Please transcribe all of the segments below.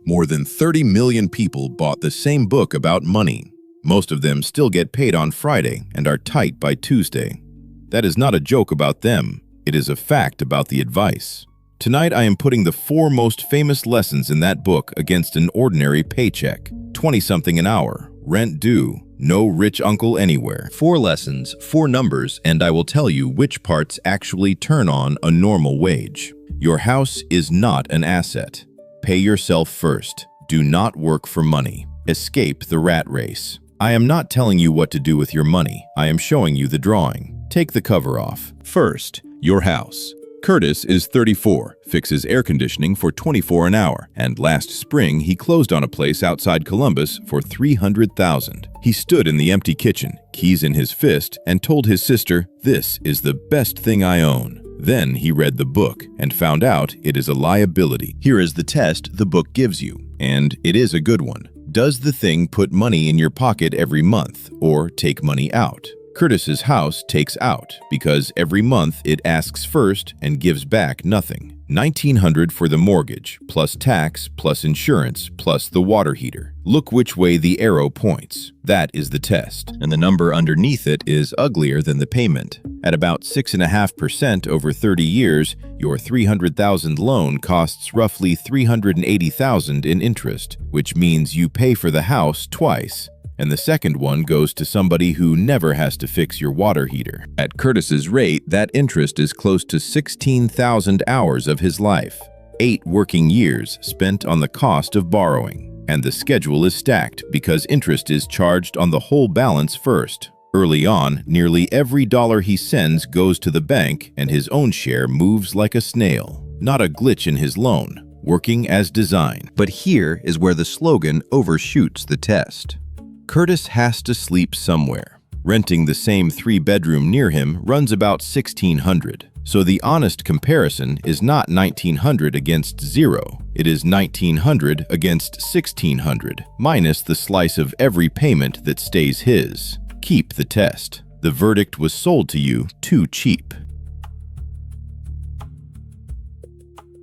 More than 30 million people bought the same book about money. Most of them still get paid on Friday and are tight by Tuesday. That is not a joke about them. It is a fact about the advice. Tonight I am putting the 4 most famous lessons in that book against an ordinary paycheck. 20-something an hour, rent due, no rich uncle anywhere. 4 lessons, 4 numbers, and I will tell you which parts actually turn on a normal wage. Your house is not an asset. Pay yourself first. Do not work for money. Escape the rat race. I am not telling you what to do with your money. I am showing you the drawing. Take the cover off. First, your house. Curtis is 34, fixes air conditioning for $24 an hour, and last spring he closed on a place outside Columbus for $300,000. He stood in the empty kitchen, keys in his fist, and told his sister, "This is the best thing I own." Then he read the book and found out it is a liability. Here is the test the book gives you, and it is a good one. Does the thing put money in your pocket every month or take money out? Curtis's house takes out because every month it asks first and gives back nothing. $1,900 for the mortgage, plus tax, plus insurance, plus the water heater. Look which way the arrow points. That is the test, and the number underneath it is uglier than the payment. At about 6.5% over 30 years, your $300,000 loan costs roughly $380,000 in interest, which means you pay for the house twice. And the second one goes to somebody who never has to fix your water heater. At Curtis's rate, that interest is close to 16,000 hours of his life. 8 working years spent on the cost of borrowing. And the schedule is stacked because interest is charged on the whole balance first. Early on, nearly every dollar he sends goes to the bank and his own share moves like a snail. Not a glitch in his loan, working as designed. But here is where the slogan overshoots the test. Curtis has to sleep somewhere. Renting the same 3-bedroom near him runs about $1,600. So the honest comparison is not $1,900 against 0. It is $1,900 against $1,600, minus the slice of every payment that stays his. Keep the test. The verdict was sold to you too cheap.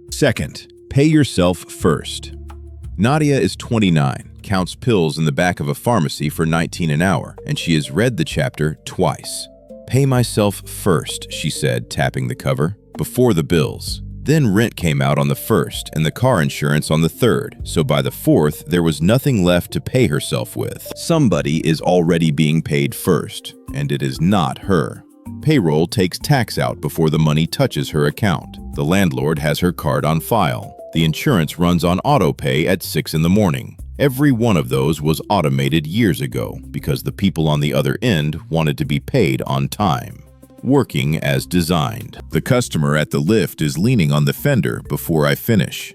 Second, pay yourself first. Nadia is 29. Counts pills in the back of a pharmacy for $19 an hour, and she has read the chapter twice. "Pay myself first," she said, tapping the cover, "before the bills. Then rent came out on the 1st and the car insurance on the 3rd, so by the 4th there was nothing left to pay herself with. Somebody is already being paid first, and it is not her. Payroll takes tax out before the money touches her account. The landlord has her card on file. The insurance runs on auto pay at 6 in the morning. Every one of those was automated years ago because the people on the other end wanted to be paid on time. Working as designed. The customer at the lift is leaning on the fender before I finish.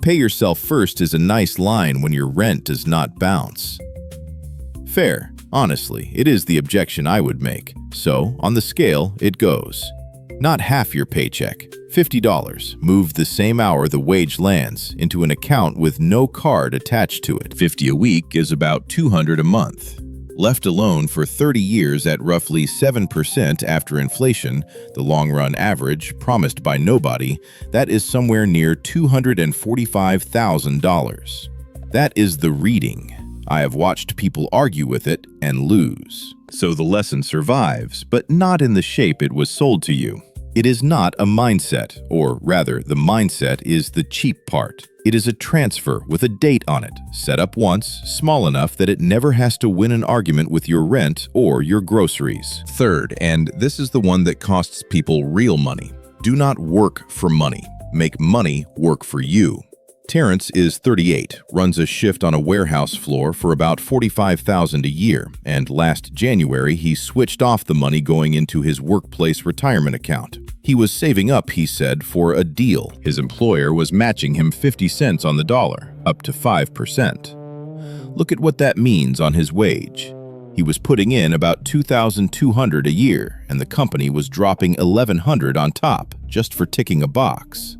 Pay yourself first is a nice line when your rent does not bounce. Fair. Honestly, it is the objection I would make. So, on the scale, it goes. Not half your paycheck, $50, moved the same hour the wage lands into an account with no card attached to it. $50 a week is about $200 a month. Left alone for 30 years at roughly 7% after inflation, the long-run average, promised by nobody, that is somewhere near $245,000. That is the reading. I have watched people argue with it and lose. So the lesson survives, but not in the shape it was sold to you. It is not a mindset, or rather, the mindset is the cheap part. It is a transfer with a date on it, set up once, small enough that it never has to win an argument with your rent or your groceries. Third, and this is the one that costs people real money. Do not work for money. Make money work for you. Terrence is 38, runs a shift on a warehouse floor for about $45,000 a year, and last January he switched off the money going into his workplace retirement account. He was saving up, he said, for a deal. His employer was matching him 50 cents on the dollar, up to 5%. Look at what that means on his wage. He was putting in about $2,200 a year, and the company was dropping $1,100 on top, just for ticking a box.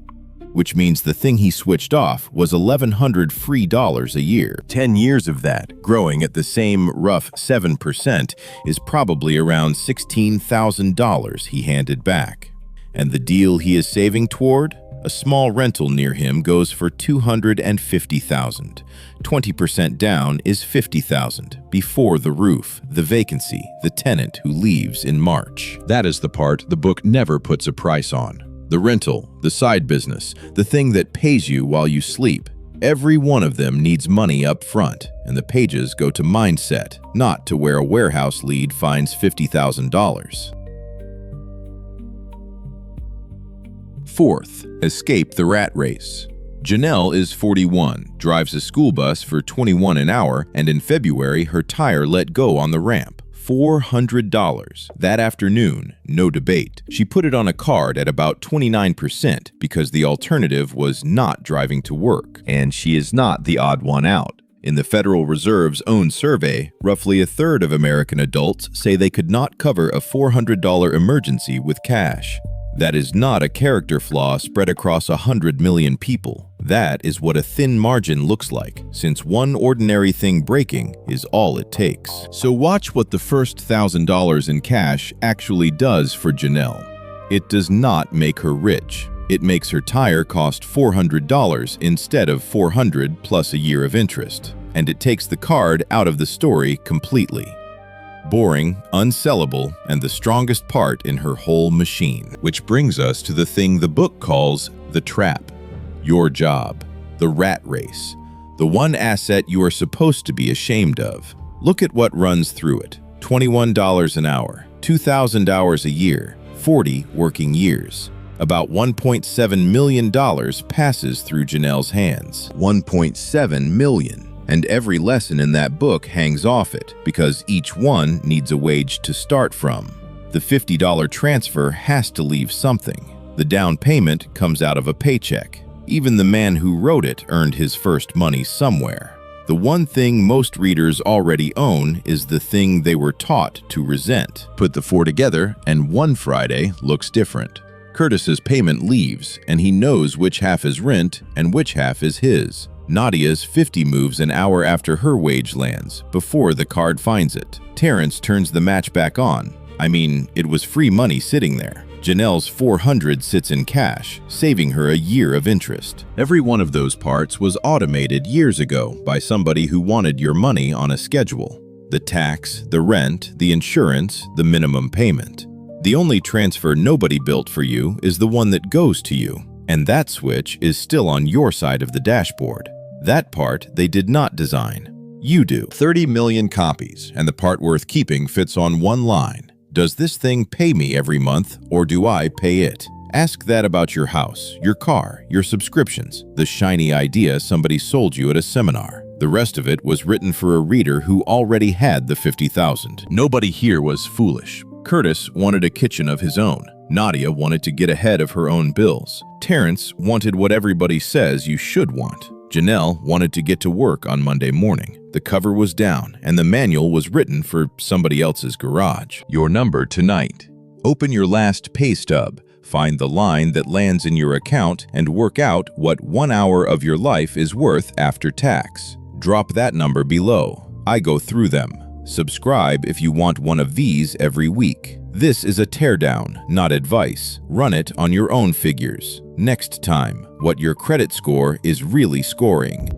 Which means the thing he switched off was $1,100 free dollars a year. 10 years of that, growing at the same rough 7%, is probably around $16,000 he handed back. And the deal he is saving toward? A small rental near him goes for $250,000. 20% down is $50,000 before the roof, the vacancy, the tenant who leaves in March. That is the part the book never puts a price on. The rental, the side business, the thing that pays you while you sleep. Every one of them needs money up front, and the pages go to mindset, not to where a warehouse lead finds $50,000. Fourth, escape the rat race. Janelle is 41, drives a school bus for $21 an hour, and in February, her tire let go on the ramp. $400. That afternoon, no debate. She put it on a card at about 29% because the alternative was not driving to work, and she is not the odd one out. In the Federal Reserve's own survey, roughly a third of American adults say they could not cover a $400 emergency with cash. That is not a character flaw spread across 100 million people. That is what a thin margin looks like, since one ordinary thing breaking is all it takes. So watch what the first $1,000 in cash actually does for Janelle. It does not make her rich. It makes her tire cost $400 instead of $400 plus a year of interest. And it takes the card out of the story completely. Boring, unsellable, and the strongest part in her whole machine. Which brings us to the thing the book calls the trap. Your job. The rat race. The one asset you are supposed to be ashamed of. Look at what runs through it. $21 an hour, 2,000 hours a year, 40 working years. About $1.7 million passes through Janelle's hands. $1.7 million. And every lesson in that book hangs off it, because each one needs a wage to start from. The $50 transfer has to leave something. The down payment comes out of a paycheck. Even the man who wrote it earned his first money somewhere. The one thing most readers already own is the thing they were taught to resent. Put the four together, and one Friday looks different. Curtis's payment leaves, and he knows which half is rent and which half is his. Nadia's 50 moves an hour after her wage lands, before the card finds it. Terrence turns the match back on. I mean, it was free money sitting there. Janelle's $400 sits in cash, saving her a year of interest. Every one of those parts was automated years ago by somebody who wanted your money on a schedule. The tax, the rent, the insurance, the minimum payment. The only transfer nobody built for you is the one that goes to you, and that switch is still on your side of the dashboard. That part they did not design. You do. 30 million copies, and the part worth keeping fits on one line. Does this thing pay me every month, or do I pay it? Ask that about your house, your car, your subscriptions, the shiny idea somebody sold you at a seminar. The rest of it was written for a reader who already had the $50,000. Nobody here was foolish. Curtis wanted a kitchen of his own. Nadia wanted to get ahead of her own bills. Terrence wanted what everybody says you should want. Janelle wanted to get to work on Monday morning. The cover was down, and the manual was written for somebody else's garage. Your number tonight. Open your last pay stub, find the line that lands in your account, and work out what 1 hour of your life is worth after tax. Drop that number below. I go through them. Subscribe if you want one of these every week. This is a teardown, not advice. Run it on your own figures. Next time, what your credit score is really scoring.